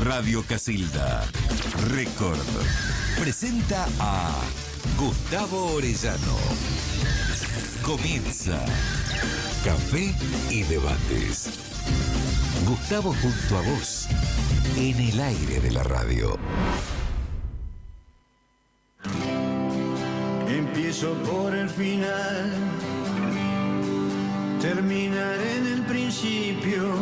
Radio Casilda, Récord, presenta a Gustavo Orellano. Comienza Café y Debates. Gustavo junto a vos, en el aire de la radio. Empiezo por el final, terminaré en el principio.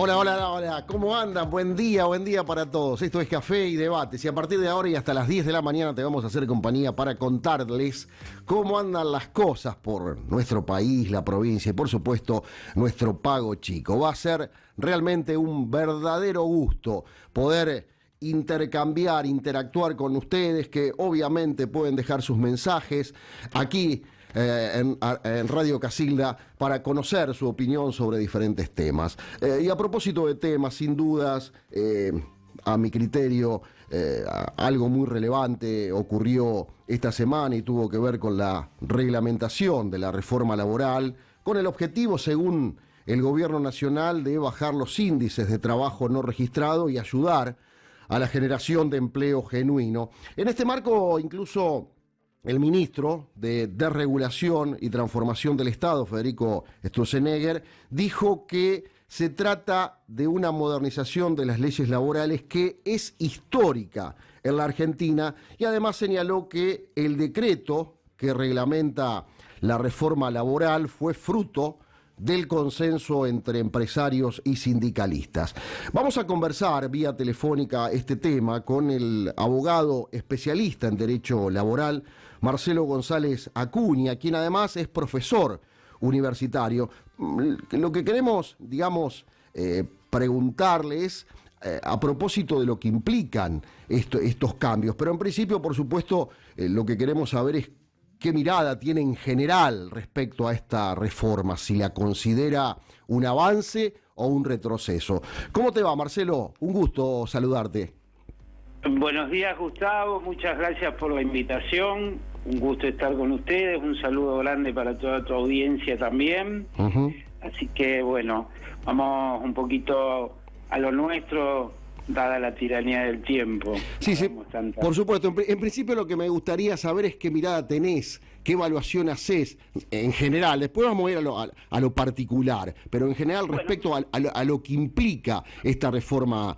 Hola, ¿cómo andan? Buen día para todos. Esto es Café y Debates y a partir de ahora y hasta las 10 de la mañana te vamos a hacer compañía para contarles cómo andan las cosas por nuestro país, la provincia y por supuesto nuestro Pago Chico. Va a ser realmente un verdadero gusto poder intercambiar, interactuar con ustedes, que obviamente pueden dejar sus mensajes aquí en Radio Casilda para conocer su opinión sobre diferentes temas. Y a propósito de temas, sin dudas, a mi criterio, algo muy relevante ocurrió esta semana y tuvo que ver con la reglamentación de la reforma laboral, con el objetivo, según el gobierno nacional, de bajar los índices de trabajo no registrado y ayudar a la generación de empleo genuino. En este marco, incluso el ministro de Desregulación y Transformación del Estado, Federico Sturzenegger, dijo que se trata de una modernización de las leyes laborales que es histórica en la Argentina y además señaló que el decreto que reglamenta la reforma laboral fue fruto del consenso entre empresarios y sindicalistas. Vamos a conversar vía telefónica este tema con el abogado especialista en Derecho Laboral, Marcelo González Acuña, quien además es profesor universitario. Lo que queremos, preguntarle es a propósito de lo que implican estos cambios, pero en principio, por supuesto, lo que queremos saber es ¿qué mirada tiene en general respecto a esta reforma? Si la considera un avance o un retroceso. ¿Cómo te va, Marcelo? Un gusto saludarte. Buenos días, Gustavo. Muchas gracias por la invitación. Un gusto estar con ustedes. Un saludo grande para toda tu audiencia también. Uh-huh. Así que, bueno, vamos un poquito a lo nuestro, dada la tiranía del tiempo. Sí, por supuesto. En principio lo que me gustaría saber es qué mirada tenés, qué evaluación hacés en general. Después vamos a ir a lo particular, pero en general respecto a lo que implica esta reforma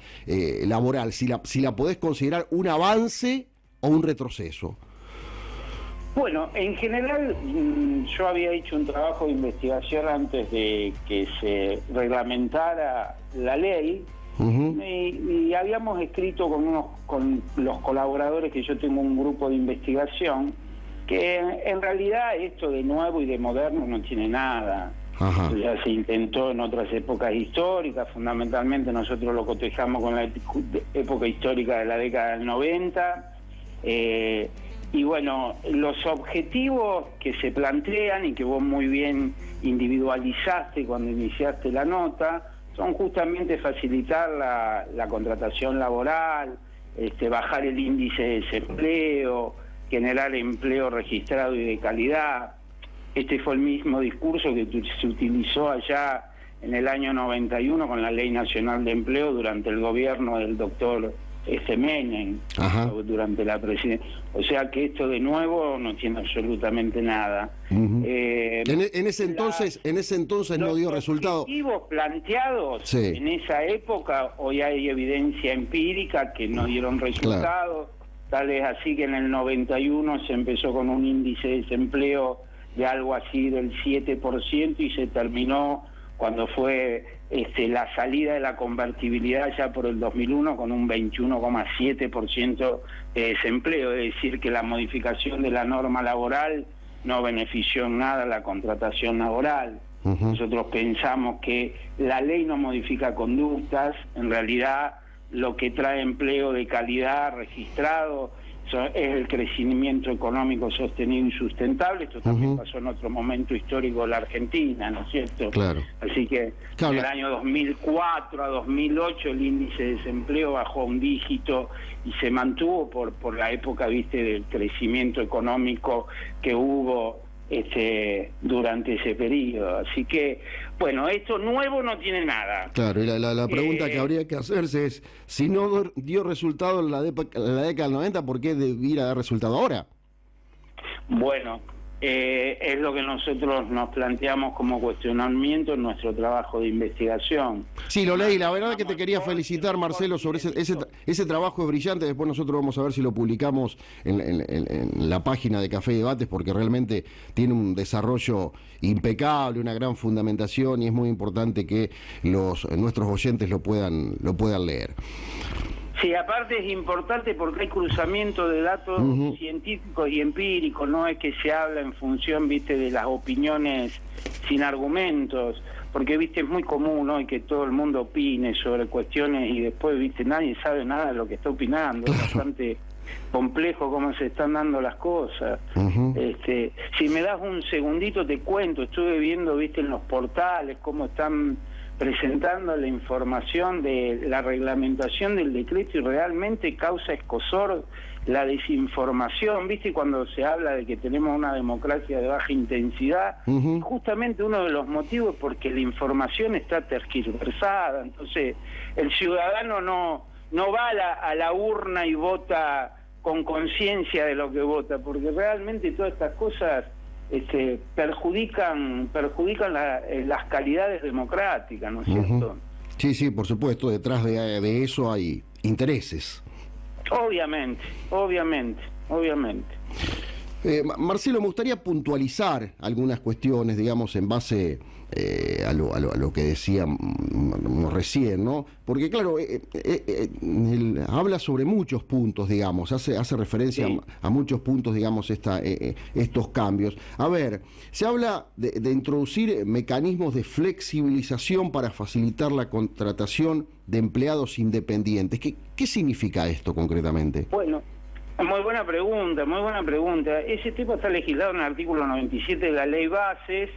laboral, si la podés considerar un avance o un retroceso. Bueno, en general yo había hecho un trabajo de investigación antes de que se reglamentara la ley. Uh-huh. Y habíamos escrito con los colaboradores, que yo tengo un grupo de investigación, que en realidad esto de nuevo y de moderno no tiene nada. Uh-huh. Ya se intentó en otras épocas históricas, fundamentalmente nosotros lo cotejamos con la época histórica de la década del 90. Y bueno, los objetivos que se plantean y que vos muy bien individualizaste cuando iniciaste la nota son justamente facilitar la contratación laboral, bajar el índice de desempleo, generar empleo registrado y de calidad. Este fue el mismo discurso que se utilizó allá en el año 91 con la Ley Nacional de Empleo durante el gobierno del doctor Menem, durante la presidencia. O sea que esto de nuevo no tiene absolutamente nada. Uh-huh. En ese entonces no dio resultado. Los objetivos planteados en esa época, hoy hay evidencia empírica que no dieron resultado. Claro. Tal es así que en el 91 se empezó con un índice de desempleo de algo así del 7% y se terminó cuando fue la salida de la convertibilidad ya por el 2001 con un 21,7% de desempleo, es decir, que la modificación de la norma laboral no benefició en nada a la contratación laboral. Uh-huh. Nosotros pensamos que la ley no modifica conductas, en realidad lo que trae empleo de calidad registrado es el crecimiento económico sostenido y sustentable. Esto también pasó en otro momento histórico de la Argentina, ¿no es cierto? Claro. Así que en el año 2004 a 2008 el índice de desempleo bajó a un dígito y se mantuvo por la época, del crecimiento económico que hubo durante ese periodo. Así que, bueno, esto nuevo no tiene nada. Claro, y la pregunta que habría que hacerse es, si no dio resultado en la década del 90, ¿por qué debiera dar resultado ahora? Bueno, es lo que nosotros nos planteamos como cuestionamiento en nuestro trabajo de investigación. Sí, lo leí, la verdad que te quería felicitar, Marcelo, sobre ese trabajo es brillante. Después nosotros vamos a ver si lo publicamos en la página de Café y Debates, porque realmente tiene un desarrollo impecable, una gran fundamentación, y es muy importante que nuestros oyentes lo puedan leer. Sí, aparte es importante porque hay cruzamiento de datos científicos y empíricos, no es que se habla en función, viste, de las opiniones sin argumentos, porque, viste, es muy común hoy que todo el mundo opine sobre cuestiones y después, viste, nadie sabe nada de lo que está opinando. Claro. Es bastante complejo cómo se están dando las cosas. Si me das un segundito te cuento, estuve viendo, viste, en los portales cómo están presentando la información de la reglamentación del decreto y realmente causa escozor la desinformación, ¿viste? Cuando se habla de que tenemos una democracia de baja intensidad, justamente uno de los motivos es porque la información está tergiversada. Entonces el ciudadano no va a la urna y vota con conciencia de lo que vota, porque realmente todas estas cosas perjudican las calidades democráticas, ¿no es cierto? Sí, por supuesto, detrás de eso hay intereses. Obviamente. Marcelo, me gustaría puntualizar algunas cuestiones, digamos, en base a lo que decíamos recién, ¿no? Porque, claro, habla sobre muchos puntos, digamos, hace referencia a muchos puntos, digamos, estos cambios. A ver, se habla de introducir mecanismos de flexibilización para facilitar la contratación de empleados independientes. ¿Qué significa esto concretamente? Bueno, muy buena pregunta. Ese tipo está legislado en el artículo 97 de la Ley Bases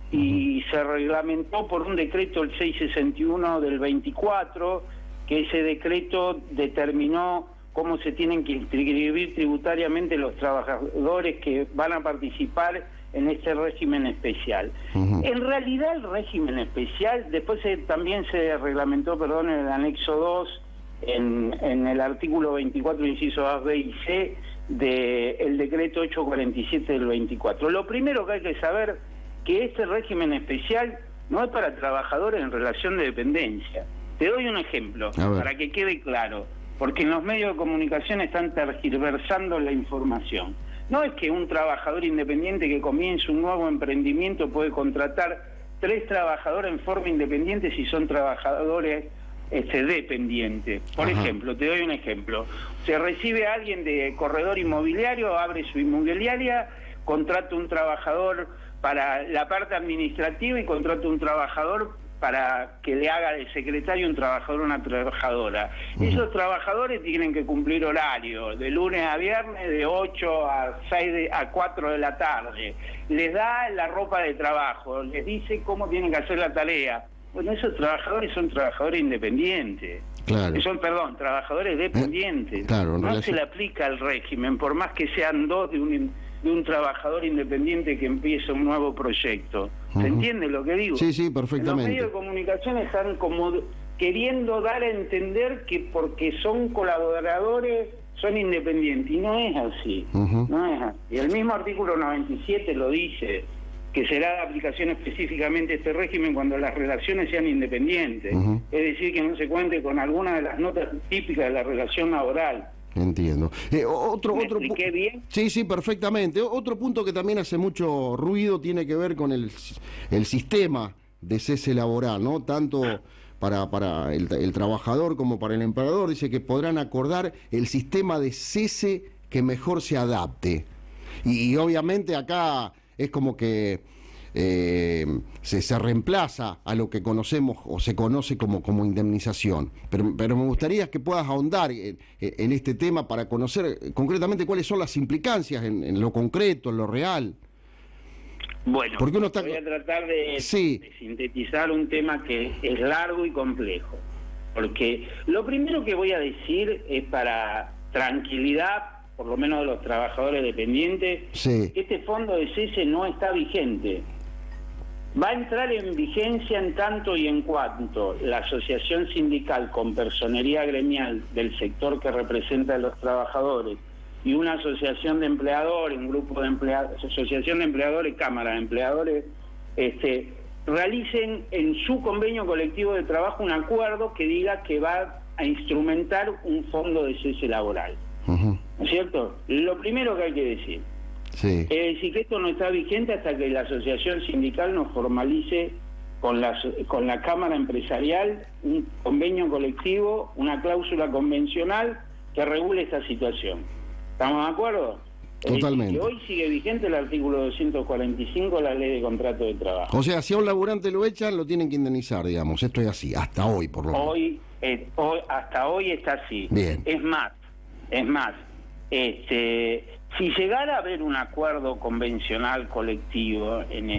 y se reglamentó por un decreto, el 661 del 24, que ese decreto determinó cómo se tienen que inscribir tributariamente los trabajadores que van a participar en este régimen especial. En realidad el régimen especial, después también se reglamentó, en el anexo 2, en el artículo 24, inciso A, B y C, del decreto 847 del 24. Lo primero que hay que saber que este régimen especial no es para trabajadores en relación de dependencia. Te doy un ejemplo, para que quede claro, porque en los medios de comunicación están tergiversando la información. No es que un trabajador independiente que comience un nuevo emprendimiento puede contratar 3 trabajadores en forma independiente si son trabajadores dependientes. Por ejemplo, te doy un ejemplo. Se recibe a alguien de corredor inmobiliario, abre su inmobiliaria, contrata un trabajador para la parte administrativa y contrata un trabajador para que le haga de secretario un trabajador o una trabajadora. Esos trabajadores tienen que cumplir horario, de lunes a viernes, de 8 a 4 de la tarde. Les da la ropa de trabajo, les dice cómo tienen que hacer la tarea. Bueno, esos trabajadores son trabajadores independientes. Claro. Son, trabajadores dependientes. Claro, no se le aplica el régimen, por más que sean 2 de un trabajador independiente que empieza un nuevo proyecto. ¿Se entiende lo que digo? Sí, perfectamente. Los medios de comunicación están como queriendo dar a entender que porque son colaboradores son independientes, y no es así. No es así. Y el mismo artículo 97 lo dice, que será de aplicación específicamente este régimen cuando las relaciones sean independientes. Es decir, que no se cuente con alguna de las notas típicas de la relación laboral. Entiendo. ¿Me expliqué bien? Sí, perfectamente. Otro punto que también hace mucho ruido tiene que ver con el sistema de cese laboral, ¿no? Tanto para el trabajador como para el empleador. Dice que podrán acordar el sistema de cese que mejor se adapte. Y obviamente acá es como que se reemplaza a lo que conocemos o se conoce como indemnización. Pero me gustaría que puedas ahondar en este tema para conocer concretamente cuáles son las implicancias en lo concreto, en lo real. Bueno, voy a tratar de sintetizar un tema que es largo y complejo. Porque lo primero que voy a decir es para tranquilidad por lo menos de los trabajadores dependientes, Sí. que este fondo de cese no está vigente. Va a entrar en vigencia en tanto y en cuanto la asociación sindical con personería gremial del sector que representa a los trabajadores y una asociación de empleadores, un grupo de empleadores, asociación de empleadores, cámara de empleadores, realicen en su convenio colectivo de trabajo un acuerdo que diga que va a instrumentar un fondo de cese laboral. ¿No es cierto? Lo primero que hay que decir. Sí. Es decir, que esto no está vigente hasta que la asociación sindical nos formalice con la Cámara Empresarial un convenio colectivo, una cláusula convencional que regule esta situación. ¿Estamos de acuerdo? Totalmente. Que hoy sigue vigente el artículo 245 de la Ley de Contrato de Trabajo. O sea, si a un laburante lo echan, lo tienen que indemnizar, digamos. Esto es así, hasta hoy, por lo menos. Hasta hoy está así. Bien. Es más, si llegara a haber un acuerdo convencional colectivo en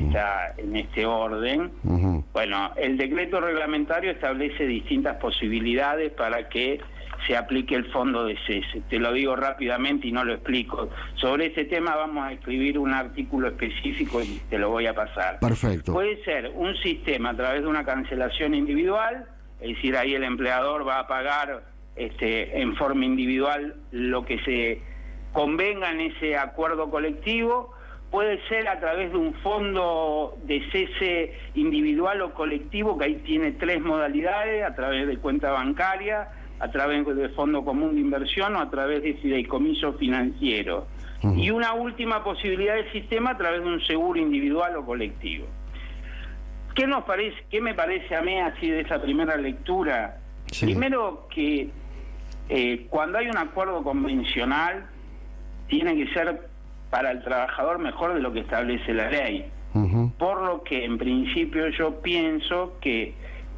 este orden, bueno, el decreto reglamentario establece distintas posibilidades para que se aplique el fondo de cese. Te lo digo rápidamente y no lo explico. Sobre este tema vamos a escribir un artículo específico y te lo voy a pasar. Perfecto. Puede ser un sistema a través de una cancelación individual, es decir, ahí el empleador va a pagar en forma individual lo que se convenga en ese acuerdo colectivo. Puede ser a través de un fondo de cese individual o colectivo, que ahí tiene 3 modalidades: a través de cuenta bancaria, a través de fondo común de inversión o a través de fideicomiso financiero. Y una última posibilidad del sistema a través de un seguro individual o colectivo. ¿Qué me parece a mí así de esa primera lectura? Sí. Primero que cuando hay un acuerdo convencional tiene que ser para el trabajador mejor de lo que establece la ley. Por lo que en principio yo pienso que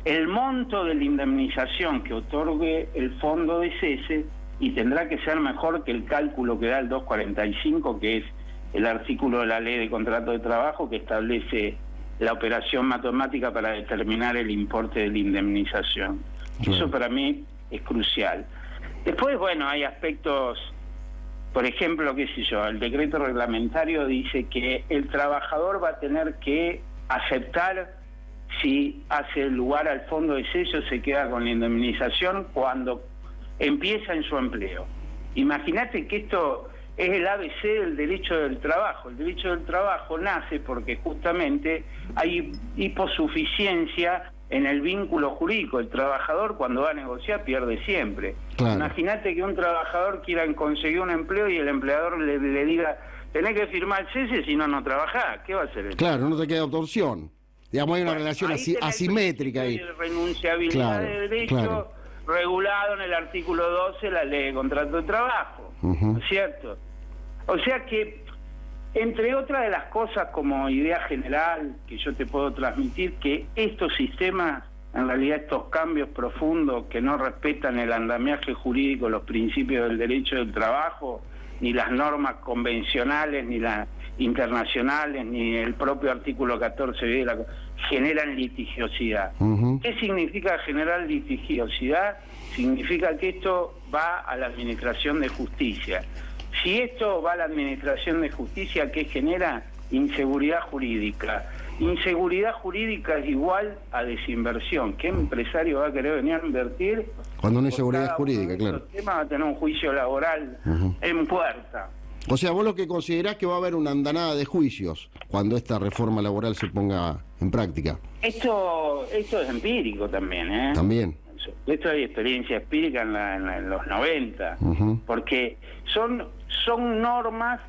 el monto de la indemnización que otorgue el fondo de cese, y tendrá que ser mejor que el cálculo que da el 245, que es el artículo de la Ley de Contrato de Trabajo que establece la operación matemática para determinar el importe de la indemnización. Claro. Eso para mí es crucial. Después, bueno, hay aspectos, por ejemplo, qué sé yo, el decreto reglamentario dice que el trabajador va a tener que aceptar si hace lugar al fondo de cese o se queda con la indemnización cuando empieza en su empleo. Imagínate que esto es el ABC del derecho del trabajo. El derecho del trabajo nace porque justamente hay hiposuficiencia en el vínculo jurídico. El trabajador cuando va a negociar pierde siempre. Claro. Imagínate que un trabajador quiera conseguir un empleo y el empleador le diga: tenés que firmar el cese, si no, no trabajás. ¿Qué va a hacer? Claro, no te queda otra opción. Digamos, hay una relación asimétrica ahí. Renunciabilidad de derecho regulado en el artículo 12 de la Ley de Contrato de Trabajo, ¿no es cierto? O sea que, entre otras de las cosas como idea general que yo te puedo transmitir, que estos sistemas, en realidad estos cambios profundos que no respetan el andamiaje jurídico, los principios del derecho del trabajo, ni las normas convencionales, ni las internacionales, ni el propio artículo 14 de la generan litigiosidad. ¿Qué significa generar litigiosidad? Significa que esto va a la Administración de Justicia. Si esto va a la Administración de Justicia, ¿qué genera? Inseguridad jurídica. Inseguridad jurídica es igual a desinversión. ¿Qué empresario va a querer venir a invertir? Cuando no hay seguridad jurídica, claro. El tema va a tener un juicio laboral en puerta. O sea, vos lo que considerás que va a haber una andanada de juicios cuando esta reforma laboral se ponga en práctica. Esto es empírico también, ¿eh? También. Esto hay experiencia empírica en los 90, porque son normas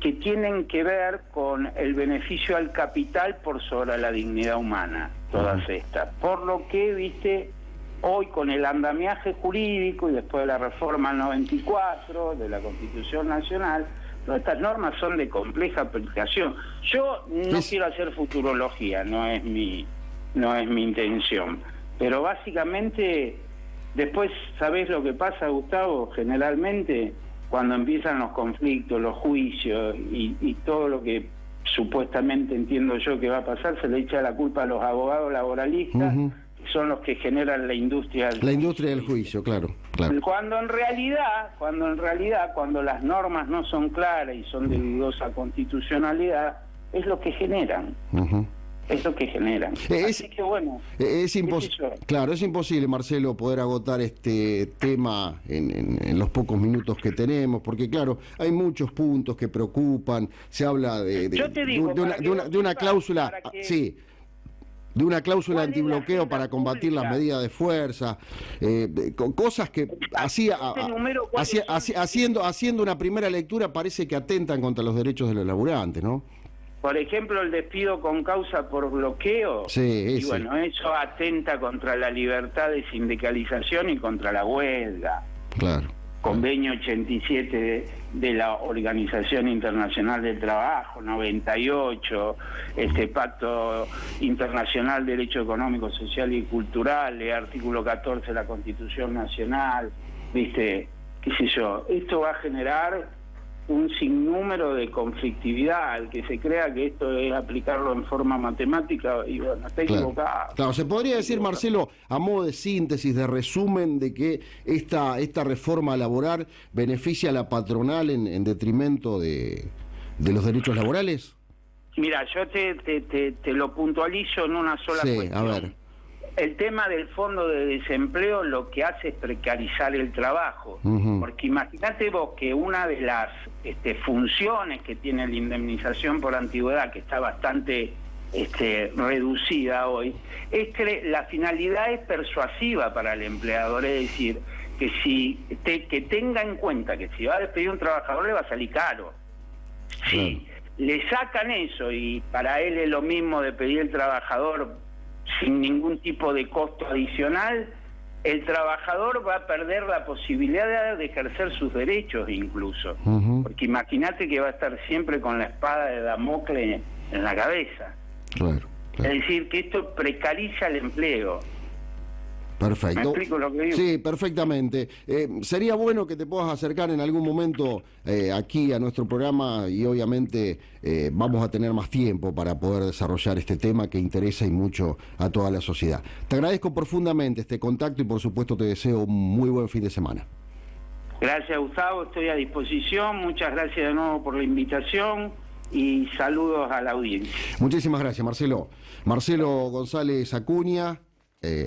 que tienen que ver con el beneficio al capital por sobre la dignidad humana, todas estas. Por lo que, viste, hoy con el andamiaje jurídico y después de la reforma del 94 de la Constitución Nacional, todas estas normas son de compleja aplicación. Yo no quiero hacer futurología, no es mi intención, pero básicamente después, ¿sabés lo que pasa, Gustavo? Generalmente cuando empiezan los conflictos, los juicios y todo lo que supuestamente entiendo yo que va a pasar, se le echa la culpa a los abogados laboralistas, que son los que generan la industria del juicio, claro. Cuando en realidad, cuando las normas no son claras y son de dudosa constitucionalidad, es lo que generan. Es lo que generan. Así que bueno, es imposible, Marcelo, poder agotar este tema en los pocos minutos que tenemos, porque claro, hay muchos puntos que preocupan. Se habla de una cláusula, sí, de una cláusula antibloqueo para combatir las medidas de fuerza, cosas que haciendo una primera lectura parece que atentan contra los derechos de los laburantes, ¿no? Por ejemplo, el despido con causa por bloqueo. Sí, y bueno, eso atenta contra la libertad de sindicalización y contra la huelga. Claro. Convenio 87 de la Organización Internacional del Trabajo, 98, Pacto Internacional de Derecho Económico, Social y Cultural, artículo 14 de la Constitución Nacional, ¿viste? ¿Qué sé yo? Esto va a generar un sinnúmero de conflictividad. Al que se crea que esto es aplicarlo en forma matemática, y bueno, está equivocado. Claro, se podría decir, Marcelo, a modo de síntesis, de resumen, de que esta reforma laboral beneficia a la patronal en detrimento de los derechos laborales. Mira, yo te lo puntualizo en una sola cuestión. A ver. El tema del fondo de desempleo lo que hace es precarizar el trabajo, porque imagínate vos que una de las funciones que tiene la indemnización por antigüedad, que está bastante reducida hoy, es que la finalidad es persuasiva para el empleador, es decir, que tenga en cuenta que si va a despedir a un trabajador le va a salir caro. Si le sacan eso y para él es lo mismo de pedir al trabajador sin ningún tipo de costo adicional, el trabajador va a perder la posibilidad de ejercer sus derechos incluso, porque imagínate que va a estar siempre con la espada de Damocles en la cabeza. Claro. Es decir, que esto precariza el empleo. Perfecto. ¿Me explico lo que digo? Sí, perfectamente. Sería bueno que te puedas acercar en algún momento aquí a nuestro programa y obviamente vamos a tener más tiempo para poder desarrollar este tema que interesa y mucho a toda la sociedad. Te agradezco profundamente este contacto y por supuesto te deseo un muy buen fin de semana. Gracias, Gustavo, estoy a disposición. Muchas gracias de nuevo por la invitación y saludos a la audiencia. Muchísimas gracias, Marcelo. Marcelo González Acuña,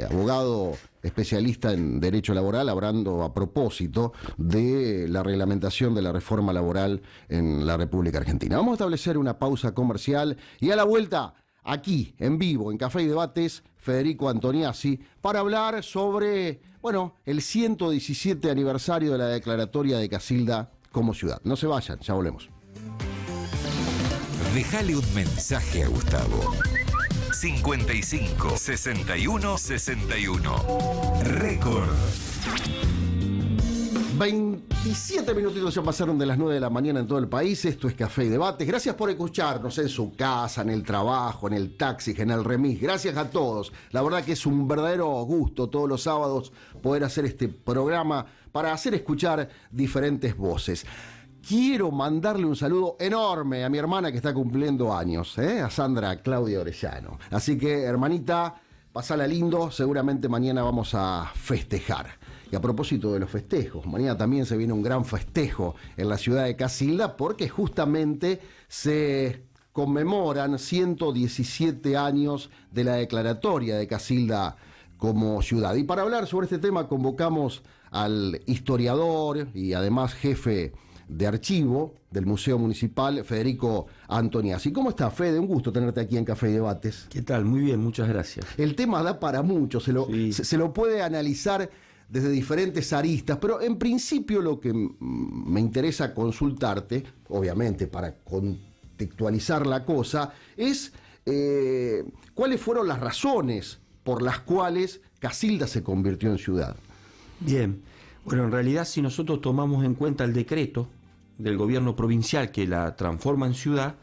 abogado especialista en derecho laboral, hablando a propósito de la reglamentación de la reforma laboral en la República Argentina. Vamos a establecer una pausa comercial y a la vuelta, aquí, en vivo, en Café y Debates, Federico Antoniazzi, para hablar sobre, el 117 aniversario de la declaratoria de Casilda como ciudad. No se vayan, ya volvemos. Dejale un mensaje a Gustavo. 55 61 61. Récord. 27 minutitos ya pasaron de las 9 de la mañana en todo el país. Esto es Café y Debates. Gracias por escucharnos en su casa, en el trabajo, en el taxi, en el remis. Gracias a todos. La verdad que es un verdadero gusto todos los sábados poder hacer este programa para hacer escuchar diferentes voces. Quiero mandarle un saludo enorme a mi hermana que está cumpliendo años, a Sandra Claudia Orellano. Así que, hermanita, pasala lindo, seguramente mañana vamos a festejar. Y a propósito de los festejos, mañana también se viene un gran festejo en la ciudad de Casilda porque justamente se conmemoran 117 años de la declaratoria de Casilda como ciudad. Y para hablar sobre este tema convocamos al historiador y además jefe de archivo del Museo Municipal, Federico Antoniazzi. ¿Cómo está, Fede? Un gusto tenerte aquí en Café y Debates. ¿Qué tal? Muy bien, muchas gracias. El tema da para mucho, se lo puede analizar desde diferentes aristas, pero en principio lo que me interesa consultarte, obviamente para contextualizar la cosa, es cuáles fueron las razones por las cuales Casilda se convirtió en ciudad. Bien, bueno, en realidad si nosotros tomamos en cuenta el decreto del gobierno provincial que la transforma en ciudad,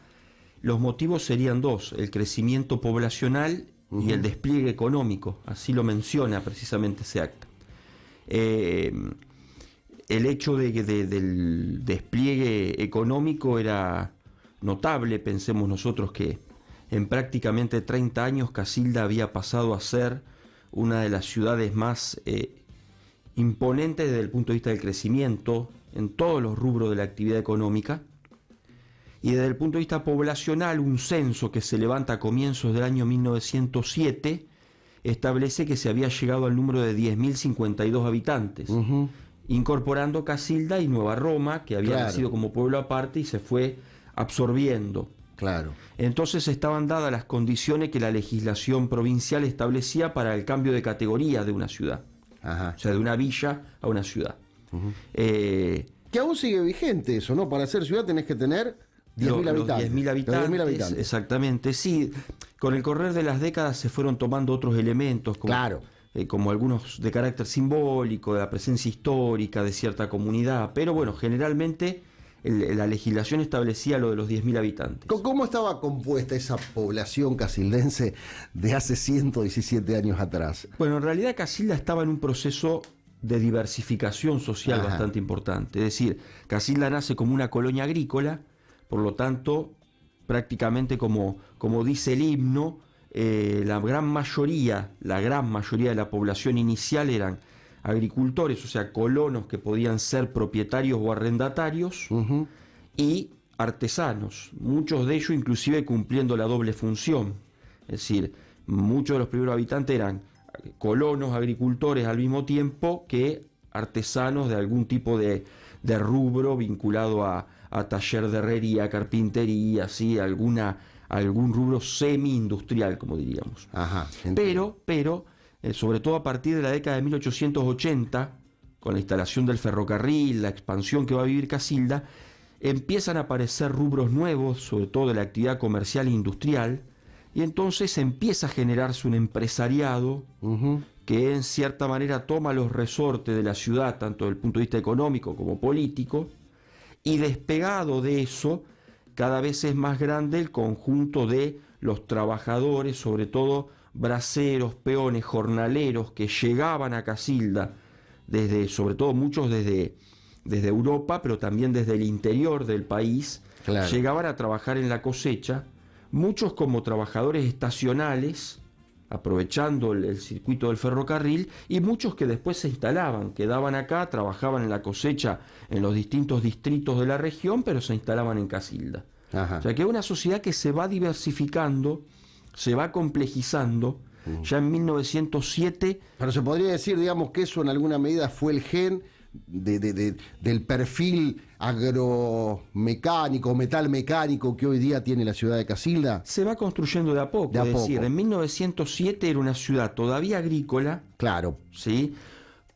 los motivos serían dos: el crecimiento poblacional y el despliegue económico, así lo menciona precisamente ese acta. El hecho del despliegue económico era notable. Pensemos nosotros que en prácticamente 30 años Casilda había pasado a ser una de las ciudades más imponentes desde el punto de vista del crecimiento en todos los rubros de la actividad económica. Y desde el punto de vista poblacional, un censo que se levanta a comienzos del año 1907 establece que se había llegado al número de 10.052 habitantes, incorporando Casilda y Nueva Roma, que había nacido como pueblo aparte y se fue absorbiendo. Claro. Entonces estaban dadas las condiciones que la legislación provincial establecía para el cambio de categoría de una ciudad. Ajá. O sea, de una villa a una ciudad. Que aún sigue vigente eso, ¿no? Para ser ciudad tenés que tener 10.000 habitantes. 10.000 habitantes, exactamente. Sí, con el correr de las décadas se fueron tomando otros elementos, como, como algunos de carácter simbólico, de la presencia histórica de cierta comunidad, pero bueno, generalmente la legislación establecía lo de los 10.000 habitantes. ¿Cómo estaba compuesta esa población casildense de hace 117 años atrás? Bueno, en realidad Casilda estaba en un proceso de diversificación social bastante importante. Es decir, Casilda nace como una colonia agrícola, por lo tanto, prácticamente como dice el himno, la gran mayoría de la población inicial eran agricultores, o sea, colonos que podían ser propietarios o arrendatarios, y artesanos, muchos de ellos inclusive cumpliendo la doble función. Es decir, muchos de los primeros habitantes eran colonos, agricultores al mismo tiempo que artesanos de algún tipo de rubro vinculado a taller de herrería, carpintería, ¿sí? algún rubro semi-industrial, como diríamos. Pero sobre todo a partir de la década de 1880, con la instalación del ferrocarril, la expansión que va a vivir Casilda, empiezan a aparecer rubros nuevos, sobre todo de la actividad comercial e industrial, y entonces empieza a generarse un empresariado que en cierta manera toma los resortes de la ciudad, tanto desde el punto de vista económico como político, y despegado de eso, cada vez es más grande el conjunto de los trabajadores, sobre todo braceros, peones, jornaleros, que llegaban a Casilda, sobre todo muchos desde Europa, pero también desde el interior del país, llegaban a trabajar en la cosecha, muchos como trabajadores estacionales, aprovechando el circuito del ferrocarril, y muchos que después se instalaban, quedaban acá, trabajaban en la cosecha en los distintos distritos de la región, pero se instalaban en Casilda. O sea que es una sociedad que se va diversificando, se va complejizando. Ya en 1907... Pero se podría decir, digamos, que eso en alguna medida fue el gen del perfil agromecánico, metalmecánico que hoy día tiene la ciudad de Casilda. Se va construyendo de a poco. Es decir, en 1907 era una ciudad todavía agrícola. Claro. ¿Sí?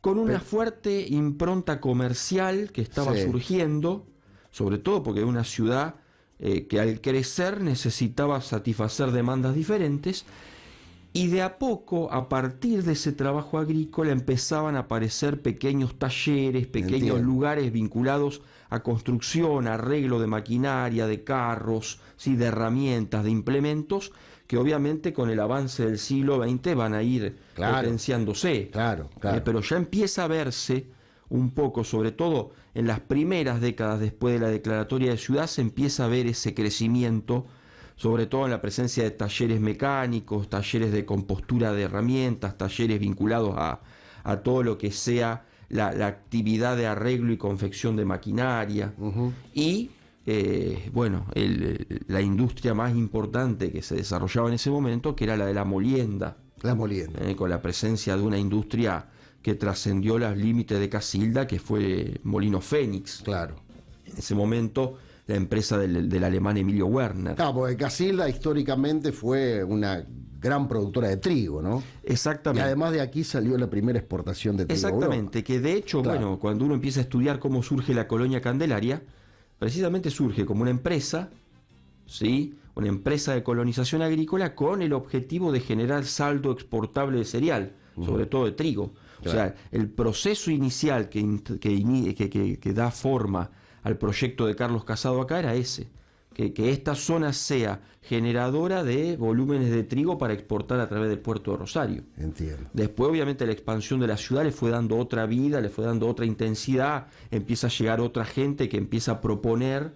Con una fuerte impronta comercial que estaba surgiendo, sobre todo porque era una ciudad que al crecer necesitaba satisfacer demandas diferentes. Y de a poco, a partir de ese trabajo agrícola, empezaban a aparecer pequeños talleres, pequeños lugares vinculados a construcción, arreglo de maquinaria, de carros, ¿sí? De herramientas, de implementos, que obviamente con el avance del siglo XX van a ir potenciándose. Pero ya empieza a verse un poco, sobre todo en las primeras décadas después de la declaratoria de ciudad, se empieza a ver ese crecimiento, sobre todo en la presencia de talleres mecánicos, talleres de compostura de herramientas, talleres vinculados a todo lo que sea la actividad de arreglo y confección de maquinaria. Y, la industria más importante que se desarrollaba en ese momento, que era la de la molienda. Con la presencia de una industria que trascendió los límites de Casilda, que fue Molino Fénix. En ese momento, la empresa del alemán Emilio Werner. Claro, porque Casilda históricamente fue una gran productora de trigo, ¿no? Exactamente. Y además de aquí salió la primera exportación de trigo. Exactamente, que de hecho, cuando uno empieza a estudiar cómo surge la colonia Candelaria, precisamente surge como una empresa, ¿sí? Una empresa de colonización agrícola con el objetivo de generar saldo exportable de cereal, sobre todo de trigo. O sea, el proceso inicial que da forma al proyecto de Carlos Casado acá era ese, que esta zona sea generadora de volúmenes de trigo para exportar a través del puerto de Rosario. Entiendo. Después, obviamente, la expansión de la ciudad le fue dando otra vida, le fue dando otra intensidad, empieza a llegar otra gente que empieza a proponer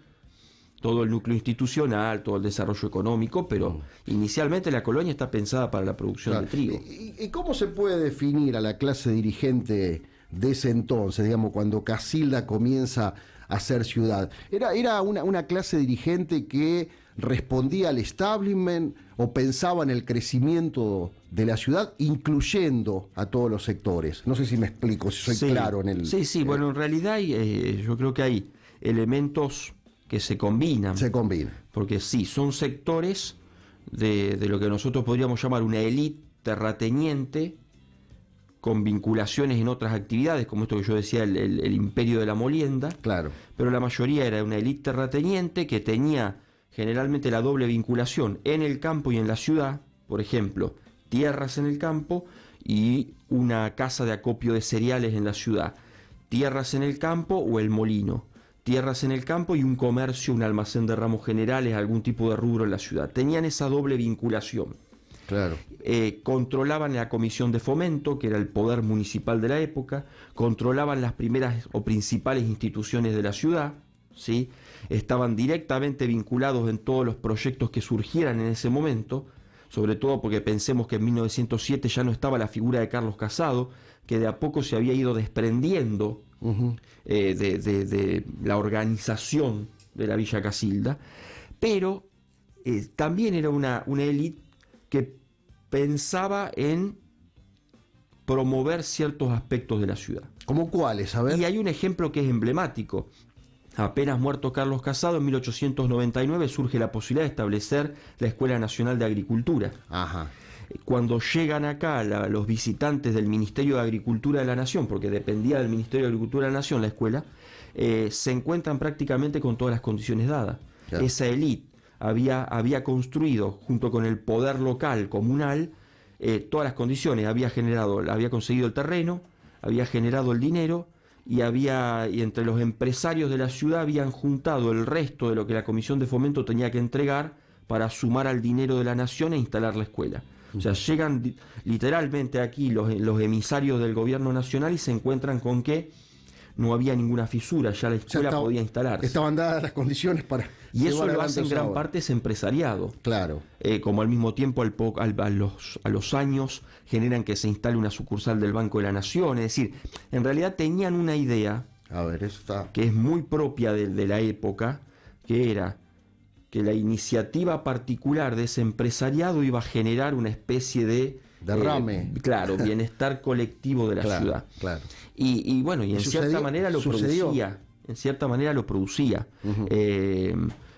todo el núcleo institucional, todo el desarrollo económico, pero inicialmente la colonia está pensada para la producción de trigo. ¿Y cómo se puede definir a la clase dirigente de ese entonces, digamos, cuando Casilda comienza a ser ciudad? ¿Era una clase dirigente que respondía al establishment o pensaba en el crecimiento de la ciudad, incluyendo a todos los sectores? No sé si me explico, si soy claro en el... Sí, bueno, en realidad yo creo que hay elementos que se combinan. Se combina. Porque sí, son sectores de lo que nosotros podríamos llamar una élite terrateniente con vinculaciones en otras actividades, como esto que yo decía, el imperio de la molienda. Claro. Pero la mayoría era una élite terrateniente que tenía generalmente la doble vinculación en el campo y en la ciudad. Por ejemplo, tierras en el campo y una casa de acopio de cereales en la ciudad. Tierras en el campo o el molino. Tierras en el campo y un comercio, un almacén de ramos generales, algún tipo de rubro en la ciudad. Tenían esa doble vinculación. Claro. Controlaban la comisión de fomento, que era el poder municipal de la época, controlaban las primeras o principales instituciones de la ciudad, ¿sí? Estaban directamente vinculados en todos los proyectos que surgieran en ese momento, sobre todo porque pensemos que en 1907 ya no estaba la figura de Carlos Casado, que de a poco se había ido desprendiendo de la organización de la Villa Casilda, pero también era una élite que pensaba en promover ciertos aspectos de la ciudad. ¿Cómo cuáles? A ver. Y hay un ejemplo que es emblemático. Apenas muerto Carlos Casado, en 1899 surge la posibilidad de establecer la Escuela Nacional de Agricultura. Ajá. Cuando llegan acá los visitantes del Ministerio de Agricultura de la Nación, porque dependía del Ministerio de Agricultura de la Nación la escuela, se encuentran prácticamente con todas las condiciones dadas. Claro. Esa élite había construido, junto con el poder local, comunal, todas las condiciones. Había conseguido el terreno, había generado el dinero, y entre los empresarios de la ciudad habían juntado el resto de lo que la Comisión de Fomento tenía que entregar para sumar al dinero de la nación e instalar la escuela. O sea, llegan literalmente aquí los emisarios del gobierno nacional y se encuentran con que no había ninguna fisura, ya la escuela podía instalarse. Estaban dadas las condiciones para... Y eso lo hace en gran parte ese empresariado. Claro. Como al mismo tiempo a los años generan que se instale una sucursal del Banco de la Nación. Es decir, en realidad tenían una idea que es muy propia de la época, que era que la iniciativa particular de ese empresariado iba a generar una especie de derrame. Bienestar colectivo de la ciudad. Claro. Y bueno, y en cierta manera lo producía. En cierta manera lo producía.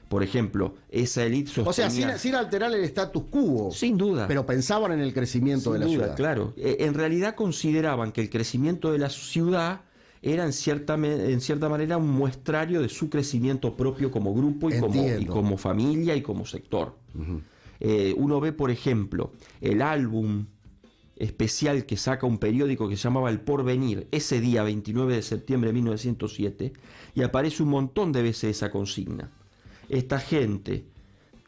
Por ejemplo, esa élite sostenía... O sea, sin alterar el status quo. Sin duda. Pero pensaban en el crecimiento de la ciudad. Claro. En realidad consideraban que el crecimiento de la ciudad era en cierta manera un muestrario de su crecimiento propio como grupo y como familia y como sector. Uno ve, por ejemplo, el álbum especial que saca un periódico que se llamaba El Porvenir, ese día 29 de septiembre de 1907, y aparece un montón de veces esa consigna. Esta gente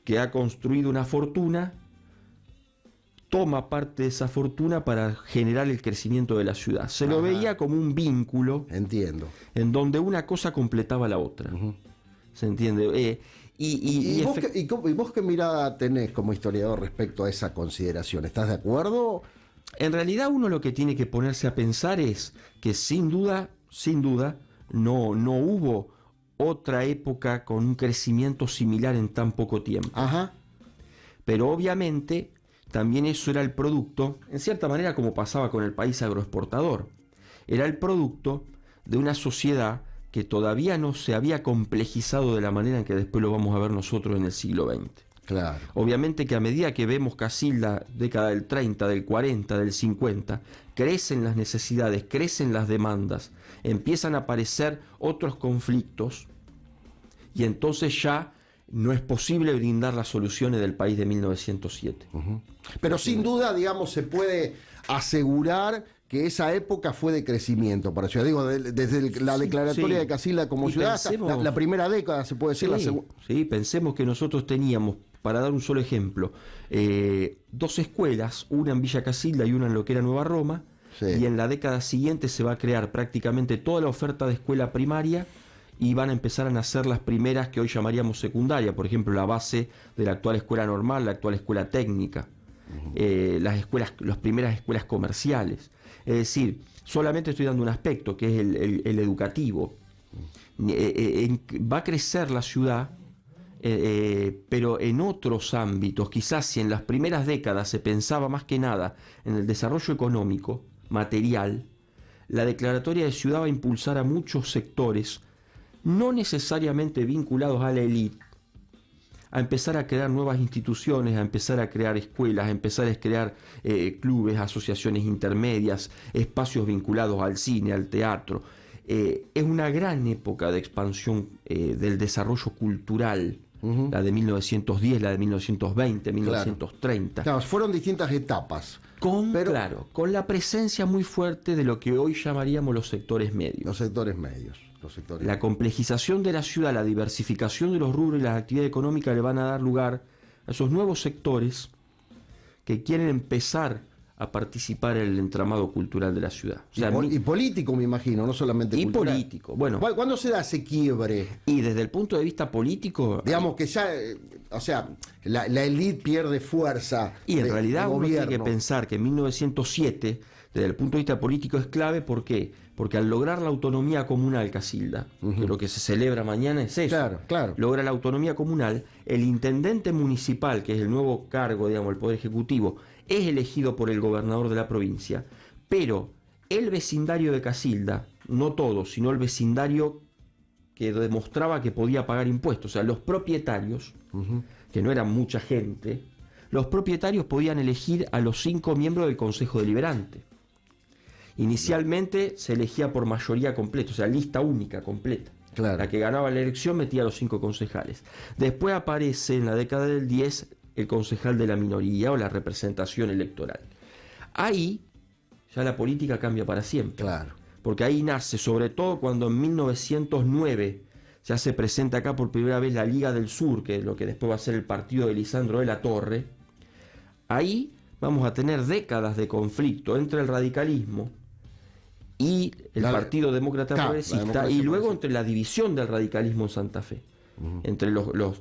que ha construido una fortuna toma parte de esa fortuna para generar el crecimiento de la ciudad. Se lo veía como un vínculo. Entiendo. En donde una cosa completaba la otra. ¿Se entiende? ¿Y vos qué mirada tenés como historiador respecto a esa consideración? ¿Estás de acuerdo? En realidad uno lo que tiene que ponerse a pensar es que sin duda, no hubo otra época con un crecimiento similar en tan poco tiempo. Ajá. Pero obviamente también eso era el producto, en cierta manera como pasaba con el país agroexportador, era el producto de una sociedad que todavía no se había complejizado de la manera en que después lo vamos a ver nosotros en el siglo XX. Claro. Obviamente que a medida que vemos Casilda, década del 30, del 40, del 50, crecen las necesidades, crecen las demandas, empiezan a aparecer otros conflictos y entonces ya no es posible brindar las soluciones del país de 1907. Pero sin duda, digamos, se puede asegurar que esa época fue de crecimiento para ciudad. Digo, desde la declaratoria de Casilda como ciudad hasta la primera década, se puede decir. Sí, pensemos que nosotros teníamos, para dar un solo ejemplo, 2 escuelas, una en Villa Casilda y una en lo que era Nueva Roma, y en la década siguiente se va a crear prácticamente toda la oferta de escuela primaria y van a empezar a nacer las primeras que hoy llamaríamos secundarias, por ejemplo, la base de la actual escuela normal, la actual escuela técnica, las primeras escuelas comerciales. Es decir, solamente estoy dando un aspecto, que es el educativo. Va a crecer la ciudad, pero en otros ámbitos. Quizás si en las primeras décadas se pensaba más que nada en el desarrollo económico, material, la declaratoria de ciudad va a impulsar a muchos sectores, no necesariamente vinculados a la élite, a empezar a crear nuevas instituciones, a empezar a crear escuelas, a empezar a crear clubes, asociaciones intermedias, espacios vinculados al cine, al teatro. Es una gran época de expansión del desarrollo cultural, la de 1910, la de 1920, 1930. Claro, fueron distintas etapas. Claro, con la presencia muy fuerte de lo que hoy llamaríamos los sectores medios. Los sectores medios. La complejización de la ciudad, la diversificación de los rubros y las actividades económicas le van a dar lugar a esos nuevos sectores que quieren empezar a participar en el entramado cultural de la ciudad. O sea, y político, me imagino, no solamente cultural. Y político, bueno. ¿Cuándo se da ese quiebre? Y desde el punto de vista político... Digamos que ya, la élite pierde fuerza. Y en realidad uno gobierno. tiene que pensar que en 1907, desde el punto de vista político, es clave. ¿Por qué? Porque al lograr la autonomía comunal, Casilda, que lo que se celebra mañana es eso, claro. Logra la autonomía comunal, el intendente municipal, que es el nuevo cargo, digamos, el Poder Ejecutivo, es elegido por el gobernador de la provincia, pero el vecindario de Casilda, no todo, sino el vecindario que demostraba que podía pagar impuestos, o sea, los propietarios, que no eran mucha gente, los propietarios podían elegir a los 5 miembros del Consejo Deliberante. Inicialmente se elegía por mayoría completa, o sea, lista única completa. Claro. La que ganaba la elección metía a los 5 concejales. Después aparece en la década del 10 el concejal de la minoría o la representación electoral. Ahí ya la política cambia para siempre. Claro. Porque ahí nace, sobre todo cuando en 1909 ya se presenta acá por primera vez la Liga del Sur, que es lo que después va a ser el partido de Lisandro de la Torre. Ahí vamos a tener décadas de conflicto entre el radicalismo y el Partido Demócrata Progresista, y luego entre la división del radicalismo en Santa Fe, entre los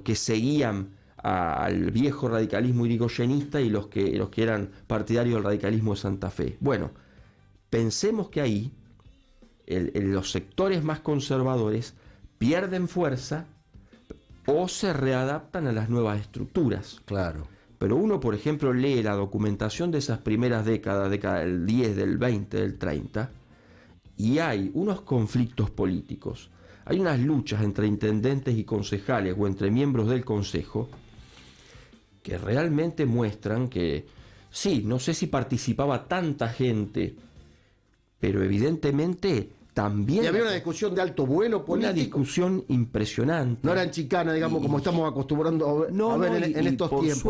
que seguían al viejo radicalismo irigoyenista y los que eran partidarios del radicalismo de Santa Fe. Bueno, pensemos que ahí los sectores más conservadores pierden fuerza o se readaptan a las nuevas estructuras. Claro. Pero uno, por ejemplo, lee la documentación de esas primeras décadas del 10, del 20, del 30, y hay unos conflictos políticos, hay unas luchas entre intendentes y concejales o entre miembros del consejo que realmente muestran que, sí, no sé si participaba tanta gente, pero evidentemente también... Y había una discusión de alto vuelo político. Una discusión impresionante. No eran chicanas, digamos, como estamos acostumbrando a ver en estos por tiempos.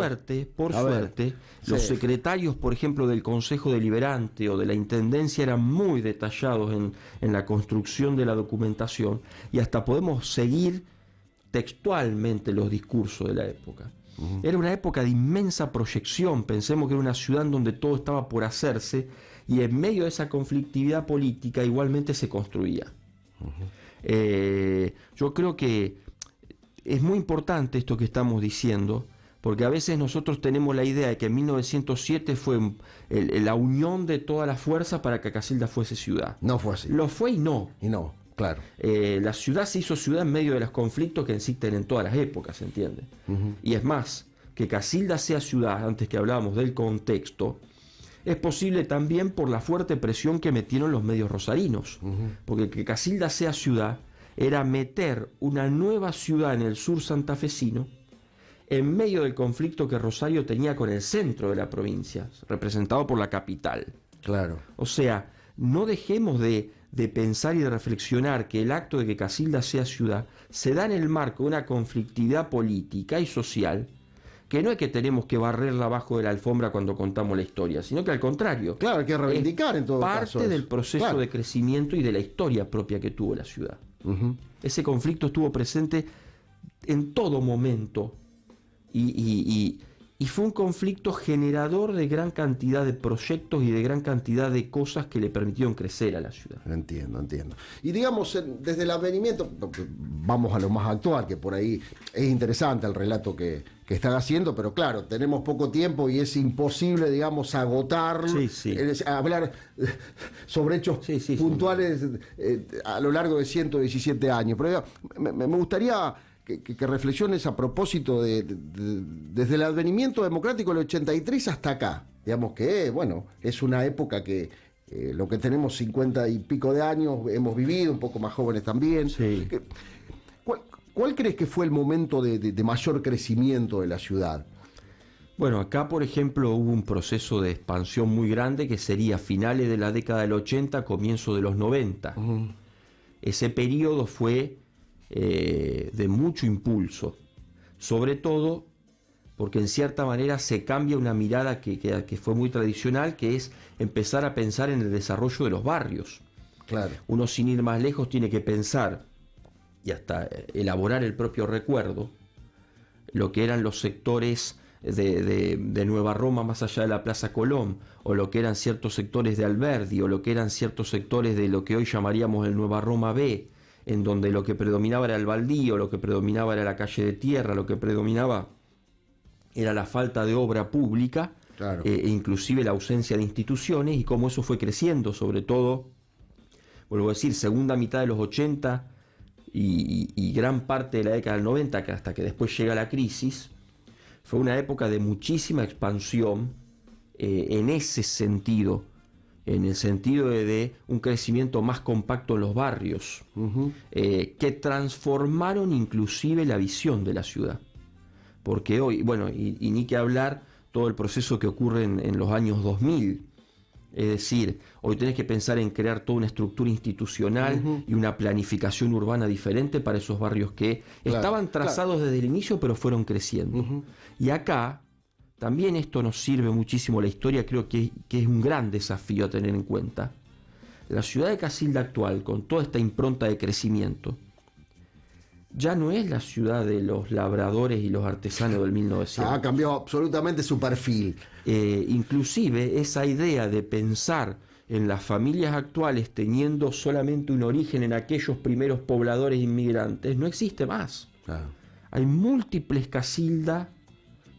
Por suerte, los secretarios, por ejemplo, del Consejo Deliberante o de la Intendencia eran muy detallados en la construcción de la documentación, y hasta podemos seguir textualmente los discursos de la época. Era una época de inmensa proyección. Pensemos que era una ciudad en donde todo estaba por hacerse, y en medio de esa conflictividad política igualmente se construía. Yo creo que es muy importante esto que estamos diciendo, porque a veces nosotros tenemos la idea de que en 1907 fue la unión de todas las fuerzas para que Casilda fuese ciudad. No fue así. Lo fue y no. Y no, claro. La ciudad se hizo ciudad en medio de los conflictos que existen en todas las épocas, ¿se entiende? Y es más, que Casilda sea ciudad, antes que hablábamos del contexto, es posible también por la fuerte presión que metieron los medios rosarinos. Porque que Casilda sea ciudad era meter una nueva ciudad en el sur santafesino en medio del conflicto que Rosario tenía con el centro de la provincia, representado por la capital. Claro. O sea, no dejemos de pensar y de reflexionar que el acto de que Casilda sea ciudad se da en el marco de una conflictividad política y social, que no es que tenemos que barrerla abajo de la alfombra cuando contamos la historia, sino que al contrario. Claro, hay que reivindicar en todo caso. Parte del proceso de crecimiento y de la historia propia que tuvo la ciudad. Ese conflicto estuvo presente en todo momento y Y fue un conflicto generador de gran cantidad de proyectos y de gran cantidad de cosas que le permitieron crecer a la ciudad. Entiendo. Y digamos, desde el advenimiento, vamos a lo más actual, que por ahí es interesante el relato que están haciendo, pero claro, tenemos poco tiempo y es imposible, digamos, agotar, hablar sobre hechos puntuales a lo largo de 117 años. Pero me gustaría que reflexiones a propósito desde el advenimiento democrático del 83 hasta acá. Digamos que, bueno, es una época que lo que tenemos 50 y pico de años hemos vivido, un poco más jóvenes también. Sí. ¿Cuál crees que fue el momento de mayor crecimiento de la ciudad? Bueno, acá, por ejemplo, hubo un proceso de expansión muy grande que sería finales de la década del 80, comienzo de los 90. Uh-huh. Ese periodo fue de mucho impulso, sobre todo porque en cierta manera se cambia una mirada que fue muy tradicional, que es empezar a pensar en el desarrollo de los barrios. Claro. Uno, sin ir más lejos, tiene que pensar y hasta elaborar el propio recuerdo, lo que eran los sectores de Nueva Roma más allá de la Plaza Colón, o lo que eran ciertos sectores de Alberdi, o lo que eran ciertos sectores de lo que hoy llamaríamos el Nueva Roma B, en donde lo que predominaba era el baldío, lo que predominaba era la calle de tierra, lo que predominaba era la falta de obra pública, claro. E inclusive la ausencia de instituciones, y cómo eso fue creciendo, sobre todo, vuelvo a decir, segunda mitad de los 80 y gran parte de la década del 90, que hasta que después llega la crisis. Fue una época de muchísima expansión en ese sentido, en el sentido de un crecimiento más compacto en los barrios, uh-huh. Que transformaron inclusive la visión de la ciudad. Porque hoy, bueno, y ni que hablar todo el proceso que ocurre en los años 2000, es decir, hoy tenés que pensar en crear toda una estructura institucional, uh-huh. y una planificación urbana diferente para esos barrios que estaban trazados desde el inicio, pero fueron creciendo. Uh-huh. Y acá también esto nos sirve muchísimo, la historia creo que es un gran desafío a tener en cuenta. La ciudad de Casilda actual, con toda esta impronta de crecimiento, ya no es la ciudad de los labradores y los artesanos del 1900. Ha cambiado absolutamente su perfil. Inclusive esa idea de pensar en las familias actuales teniendo solamente un origen en aquellos primeros pobladores inmigrantes no existe más. Claro. Hay múltiples Casilda,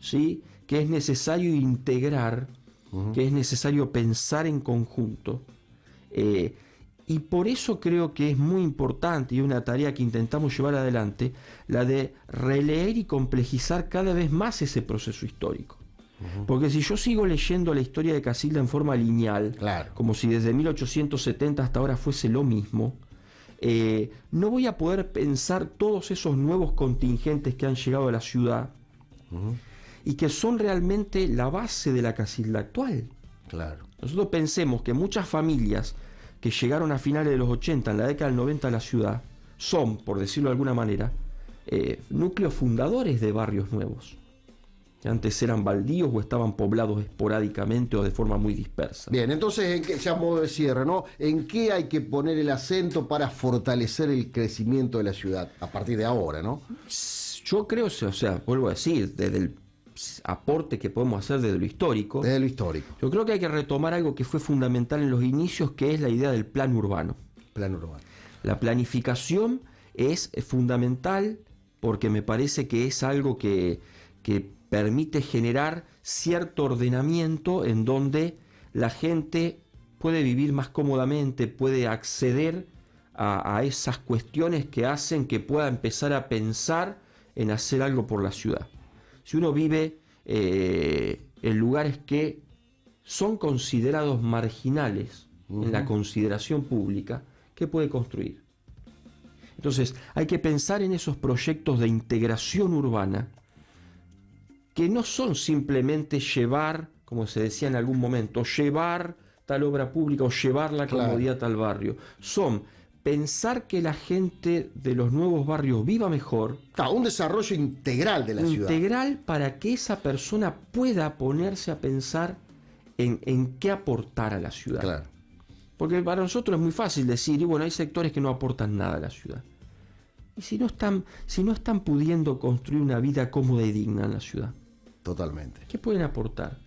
¿sí?, que es necesario integrar, uh-huh. que es necesario pensar en conjunto. Y por eso creo que es muy importante y una tarea que intentamos llevar adelante, la de releer y complejizar cada vez más ese proceso histórico. Uh-huh. Porque si yo sigo leyendo la historia de Casilda en forma lineal, claro. como si desde 1870 hasta ahora fuese lo mismo, no voy a poder pensar todos esos nuevos contingentes que han llegado a la ciudad, uh-huh. y que son realmente la base de la Casilda actual. Claro. Nosotros pensemos que muchas familias que llegaron a finales de los 80, en la década del 90 a la ciudad, son, por decirlo de alguna manera, núcleos fundadores de barrios nuevos, que antes eran baldíos o estaban poblados esporádicamente o de forma muy dispersa. Bien, entonces, ya a modo de cierre, ¿no? ¿En qué hay que poner el acento para fortalecer el crecimiento de la ciudad a partir de ahora, no? Yo creo, o sea, vuelvo a decir, desde el aporte que podemos hacer desde lo histórico. Desde lo histórico. Yo creo que hay que retomar algo que fue fundamental en los inicios, que es la idea del plan urbano. Plan urbano. La planificación es fundamental porque me parece que es algo que permite generar cierto ordenamiento en donde la gente puede vivir más cómodamente, puede acceder a esas cuestiones que hacen que pueda empezar a pensar en hacer algo por la ciudad. Si uno vive en lugares que son considerados marginales, uh-huh. en la consideración pública, ¿qué puede construir? Entonces, hay que pensar en esos proyectos de integración urbana que no son simplemente llevar, como se decía en algún momento, llevar tal obra pública o llevar la comodidad a tal barrio. Son pensar que la gente de los nuevos barrios viva mejor. Claro, un desarrollo integral de la ciudad. Integral para que esa persona pueda ponerse a pensar en qué aportar a la ciudad. Claro. Porque para nosotros es muy fácil decir, y bueno, hay sectores que no aportan nada a la ciudad. Y si no están pudiendo construir una vida cómoda y digna en la ciudad, Totalmente. ¿Qué pueden aportar?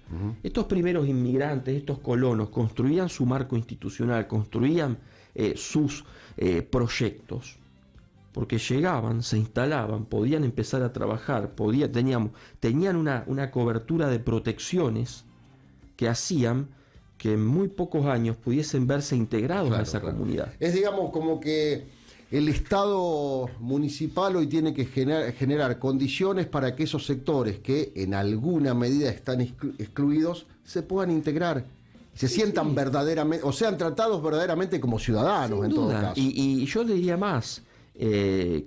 Estos primeros inmigrantes, estos colonos, construían su marco institucional, construían sus proyectos, porque llegaban, se instalaban, podían empezar a trabajar, tenían una cobertura de protecciones que hacían que en muy pocos años pudiesen verse integrados a esa comunidad. Es, digamos, como que el Estado municipal hoy tiene que generar condiciones para que esos sectores que en alguna medida están excluidos se puedan integrar, se sientan verdaderamente, o sean tratados verdaderamente como ciudadanos. Sin en duda. Todo caso. Y yo diría más,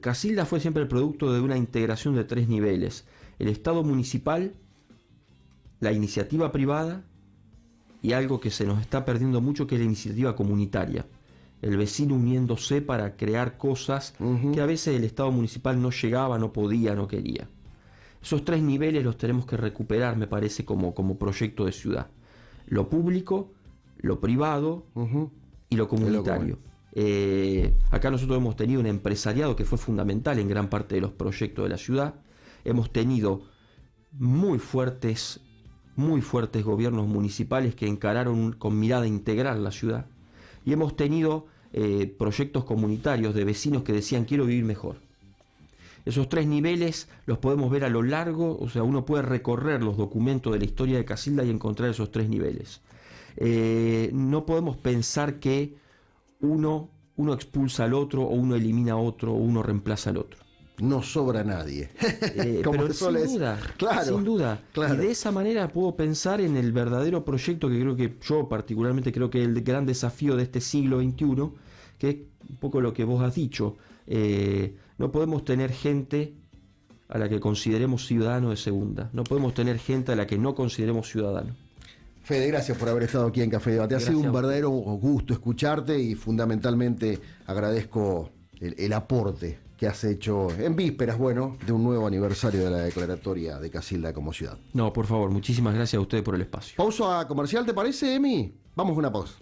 Casilda fue siempre el producto de una integración de 3 niveles: el Estado municipal, la iniciativa privada y algo que se nos está perdiendo mucho, que es la iniciativa comunitaria. El vecino uniéndose para crear cosas que a veces el Estado municipal no llegaba, no podía, no quería. Esos 3 niveles los tenemos que recuperar, me parece, como proyecto de ciudad: lo público, lo privado y lo comunitario. Acá nosotros hemos tenido un empresariado que fue fundamental en gran parte de los proyectos de la ciudad. Hemos tenido muy fuertes gobiernos municipales que encararon con mirada integral la ciudad. Y hemos tenido proyectos comunitarios de vecinos que decían: quiero vivir mejor. Esos 3 niveles los podemos ver a lo largo, o sea, uno puede recorrer los documentos de la historia de Casilda y encontrar esos 3 niveles. No podemos pensar que uno expulsa al otro, o uno elimina a otro, o uno reemplaza al otro. No sobra nadie. Pero sin duda. Claro. Y de esa manera puedo pensar en el verdadero proyecto que creo que yo particularmente creo que es el gran desafío de este siglo XXI, que es un poco lo que vos has dicho. No podemos tener gente a la que consideremos ciudadano de segunda. No podemos tener gente a la que no consideremos ciudadano. Fede, gracias por haber estado aquí en Café Debate. Ha sido un verdadero gusto escucharte y fundamentalmente agradezco el aporte que has hecho en vísperas, de un nuevo aniversario de la declaratoria de Casilda como ciudad. No, por favor, muchísimas gracias a ustedes por el espacio. Pausa comercial, ¿te parece, Emi? Vamos a una pausa.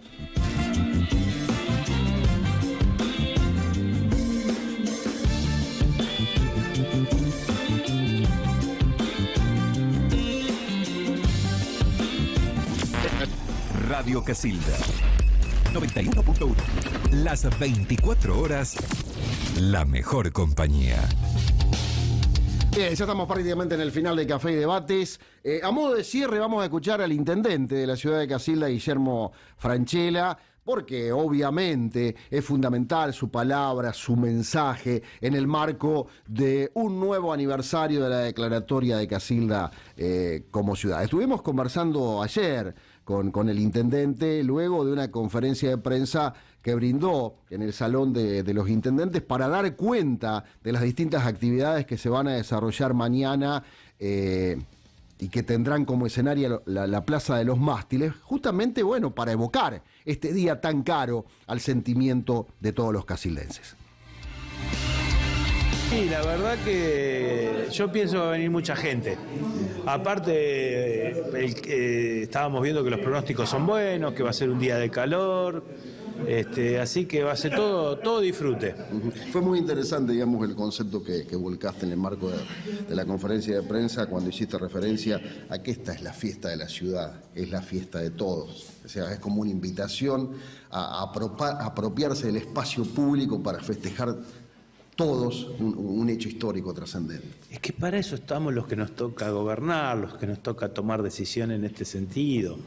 Radio Casilda 91.1. Las 24 horas, la mejor compañía. Bien, ya estamos prácticamente en el final de Café y Debates. A modo de cierre vamos a escuchar al intendente de la ciudad de Casilda, Guillermo Francella, porque obviamente es fundamental su palabra, su mensaje en el marco de un nuevo aniversario de la declaratoria de Casilda como ciudad. Estuvimos conversando ayer con el intendente luego de una conferencia de prensa que brindó en el Salón de los Intendentes para dar cuenta de las distintas actividades que se van a desarrollar mañana y que tendrán como escenario la Plaza de los Mástiles, justamente, para evocar este día tan caro al sentimiento de todos los casildenses. Sí, la verdad que yo pienso que va a venir mucha gente. Aparte, estábamos viendo que los pronósticos son buenos, que va a ser un día de calor, así que va a ser todo disfrute. Fue muy interesante, el concepto que volcaste en el marco de la conferencia de prensa cuando hiciste referencia a que esta es la fiesta de la ciudad, es la fiesta de todos. O sea, es como una invitación a apropiarse del espacio público para festejar todos un hecho histórico trascendente. Es que para eso estamos los que nos toca gobernar, los que nos toca tomar decisiones en este sentido.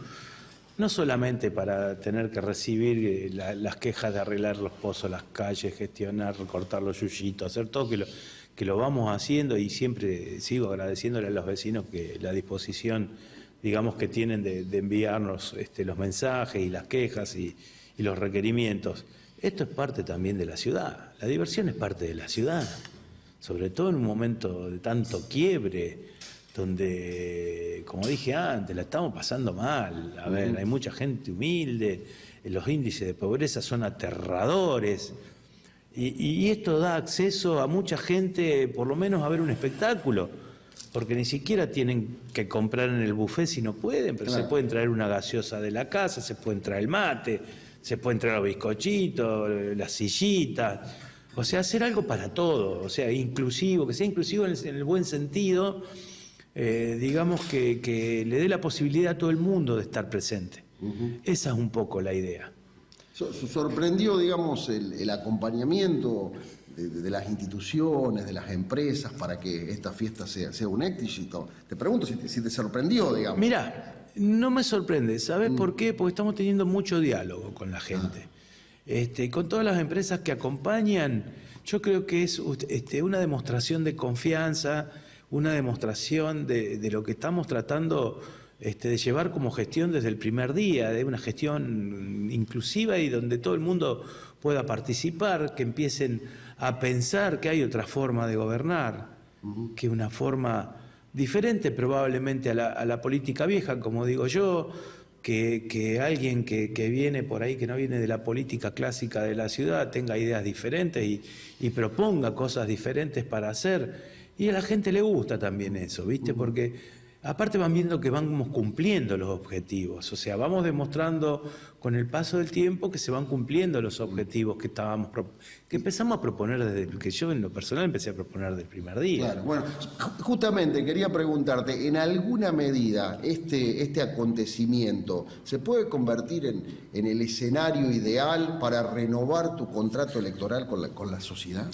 No solamente para tener que recibir las quejas de arreglar los pozos, las calles, gestionar, recortar los yuyitos, hacer todo que lo vamos haciendo, y siempre sigo agradeciéndole a los vecinos que la disposición, que tienen de enviarnos los mensajes y las quejas y los requerimientos. Esto es parte también de la ciudad, la diversión es parte de la ciudad, sobre todo en un momento de tanto quiebre, donde, como dije antes, la estamos pasando mal. A ver, hay mucha gente humilde, los índices de pobreza son aterradores, y esto da acceso a mucha gente, por lo menos, a ver un espectáculo, porque ni siquiera tienen que comprar en el buffet si no pueden, pero claro, se pueden traer una gaseosa de la casa, se pueden traer el mate, se pueden traer los bizcochitos, las sillitas, o sea, hacer algo para todo, o sea, inclusivo, que sea inclusivo en el buen sentido, digamos que le dé la posibilidad a todo el mundo de estar presente. Esa es un poco la idea. ¿Sorprendió, digamos, el acompañamiento de las instituciones, de las empresas, para que esta fiesta sea un éxito? Te pregunto si te sorprendió, digamos. Mirá, no me sorprende. ¿Sabés por qué? Porque estamos teniendo mucho diálogo con la gente. Con todas las empresas que acompañan, yo creo que es una demostración de confianza, una demostración de lo que estamos tratando de llevar como gestión desde el primer día, de una gestión inclusiva y donde todo el mundo pueda participar, que empiecen a pensar que hay otra forma de gobernar, que una forma diferente probablemente a la política vieja, como digo yo, que alguien que viene por ahí, que no viene de la política clásica de la ciudad, tenga ideas diferentes y proponga cosas diferentes para hacer. Y a la gente le gusta también eso, ¿viste? Porque aparte van viendo que vamos cumpliendo los objetivos, o sea, vamos demostrando con el paso del tiempo que se van cumpliendo los objetivos que empezamos a proponer que yo en lo personal empecé a proponer del primer día. Claro, bueno, justamente quería preguntarte, ¿en alguna medida este acontecimiento se puede convertir en el escenario ideal para renovar tu contrato electoral con la sociedad?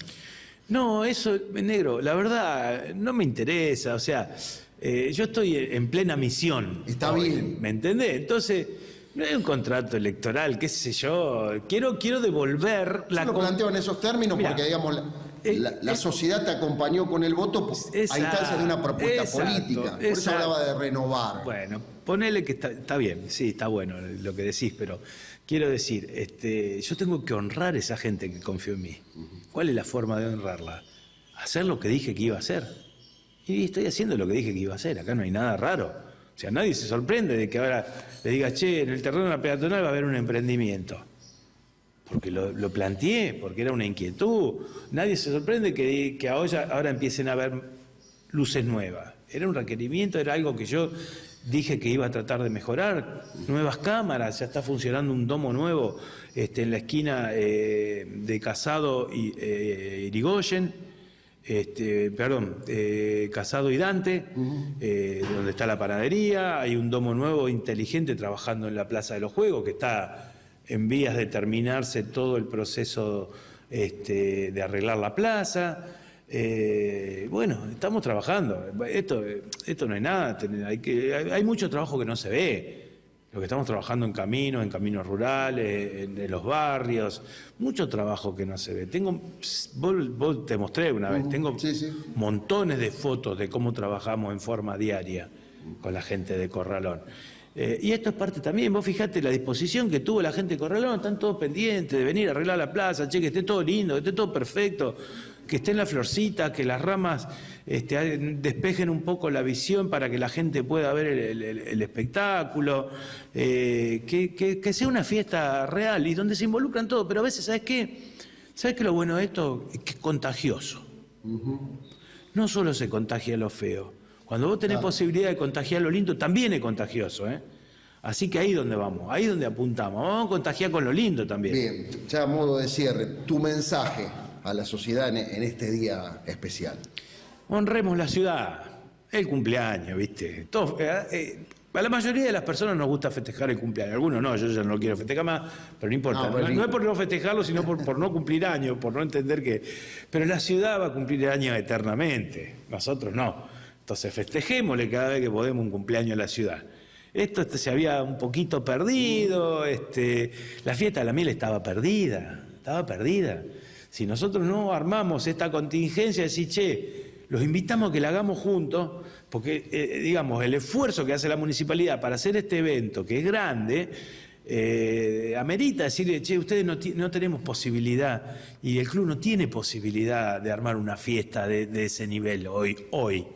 No, eso, negro, la verdad no me interesa, o sea, yo estoy en plena misión. Está hoy, bien. ¿Me entendés? Entonces, no hay un contrato electoral, qué sé yo, quiero devolver Yo lo planteo en esos términos. Mirá, porque, digamos, la sociedad te acompañó con el voto a instancias de una propuesta política. Por eso hablaba de renovar. Bueno, ponele que está bien, sí, está bueno lo que decís, pero quiero decir, yo tengo que honrar a esa gente que confió en mí. ¿Cuál es la forma de honrarla? Hacer lo que dije que iba a hacer. Y estoy haciendo lo que dije que iba a hacer, acá no hay nada raro. O sea, nadie se sorprende de que ahora le diga, che, en el terreno de la peatonal va a haber un emprendimiento. Porque lo planteé, porque era una inquietud. Nadie se sorprende que ahora empiecen a haber luces nuevas. Era un requerimiento, era algo que yo dije que iba a tratar de mejorar. Nuevas cámaras, ya está funcionando un domo nuevo en la esquina de Casado y Irigoyen. Casado y Dante, donde está la panadería. Hay un domo nuevo inteligente trabajando en la Plaza de los Juegos, que está en vías de terminarse todo el proceso de arreglar la plaza. Bueno, estamos trabajando. Esto no es nada. Hay mucho trabajo que no se ve. Lo que estamos trabajando en caminos rurales, en los barrios, mucho trabajo que no se ve. Vos te mostré una vez, tengo montones de fotos de cómo trabajamos en forma diaria con la gente de Corralón. Y esto es parte también, vos fijate la disposición que tuvo la gente de Corralón, están todos pendientes de venir a arreglar la plaza, che, que esté todo lindo, que esté todo perfecto, que estén las florcitas, que las ramas despejen un poco la visión para que la gente pueda ver el espectáculo, que sea una fiesta real y donde se involucran todos. Pero a veces, ¿sabes qué? ¿Sabes qué lo bueno de esto? Es que es contagioso. No solo se contagia lo feo. Cuando vos tenés posibilidad de contagiar lo lindo, también es contagioso, ¿eh? Así que ahí es donde vamos, ahí es donde apuntamos. Vamos a contagiar con lo lindo también. Bien, ya a modo de cierre, tu mensaje a la sociedad en este día especial. Honremos la ciudad, el cumpleaños, ¿viste? A la mayoría de las personas nos gusta festejar el cumpleaños. Algunos no, yo ya no lo quiero festejar más, pero no importa. No es por no festejarlo, sino por no cumplir años, por no entender que... Pero la ciudad va a cumplir años eternamente, nosotros no. Entonces festejémosle cada vez que podemos un cumpleaños a la ciudad. Esto se había un poquito perdido, la fiesta de la miel estaba perdida. Si nosotros no armamos esta contingencia, decir, che, los invitamos a que la hagamos juntos, porque, digamos, el esfuerzo que hace la municipalidad para hacer este evento, que es grande, amerita decirle, che, ustedes no tenemos posibilidad, y el club no tiene posibilidad de armar una fiesta de ese nivel hoy.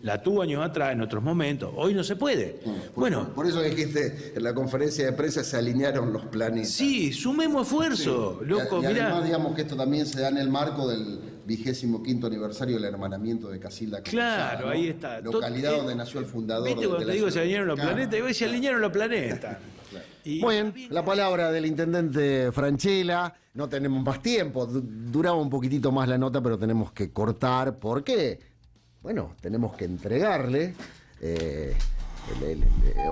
La tuvo años atrás, en otros momentos, hoy no se puede. Por eso dijiste, en la conferencia de prensa se alinearon los planetas. Sí, sumemos esfuerzo, loco, y mirá. además, digamos que esto también se da en el marco del 25º aniversario del hermanamiento de Casilda. Claro, ¿no? Ahí está. Localidad donde nació el fundador. ¿Viste cuando te digo se alinearon los planetas? Y hoy se alinearon los planetas. Muy bien, la palabra del intendente Franchella. No tenemos más tiempo, duraba un poquitito más la nota, pero tenemos que cortar. ¿Por qué? bueno, tenemos que entregarle,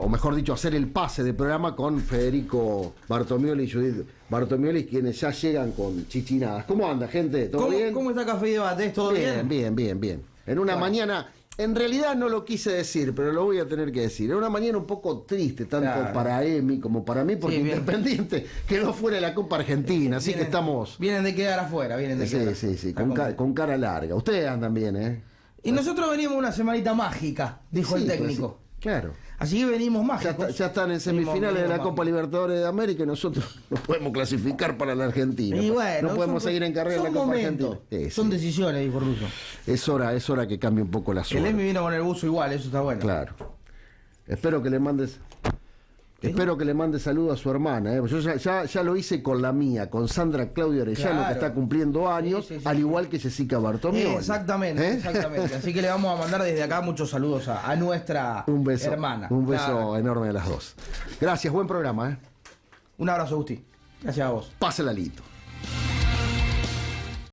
o mejor dicho, hacer el pase de programa con Federico Bartomioli y Judith Bartomioli, quienes ya llegan con chichinadas. ¿Cómo anda, gente? ¿Todo bien? ¿Cómo está Café y Debate? ¿Todo bien? Bien. En una mañana, en realidad no lo quise decir, pero lo voy a tener que decir. En una mañana un poco triste, tanto para Emi como para mí, porque Independiente quedó fuera de la Copa Argentina, así que estamos... Vienen de quedar afuera, Sí, con cara larga. Ustedes andan bien, ¿eh? Y nosotros venimos una semanita mágica, dijo el técnico. Claro. Así que venimos mágicos. Ya están en semifinales de la Copa Libertadores de América y nosotros no podemos clasificar para la Argentina. Y bueno, no podemos seguir en carrera en la Copa Argentina. Son decisiones, dijo Russo. Es hora que cambie un poco la suerte. El Emi vino con el buzo igual, eso está bueno. Claro. Espero que le mandes saludos a su hermana. Yo ya lo hice con la mía, con Sandra Claudia Arellano, que está cumpliendo años, al igual que Jessica Bartomioli. Exactamente. Así que le vamos a mandar desde acá muchos saludos a nuestra hermana. Un beso enorme a las dos. Gracias, buen programa. Un abrazo, Agustín. Gracias a vos. Pásala, Lito.